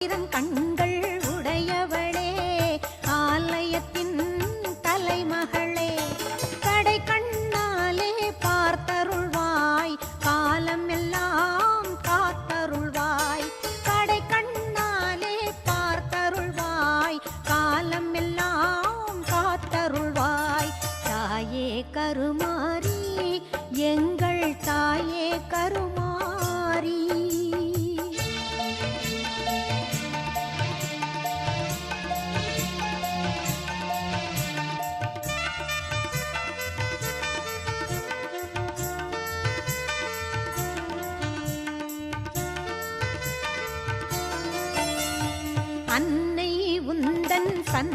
கண்கள் உடையவளே, ஆலயத்தின் தலைமகளே, கடை கண்ணாலே பார்த்தருள்வாய், காலம் எல்லாம் காத்தருள்வாய். கடை கண்ணாலே பார்த்தருள்வாய், காலம் எல்லாம் காத்தருள்வாய். தாயே கருமாரி, எங்கள் தாயே கருமாரி. அன்னை உந்தன் சன்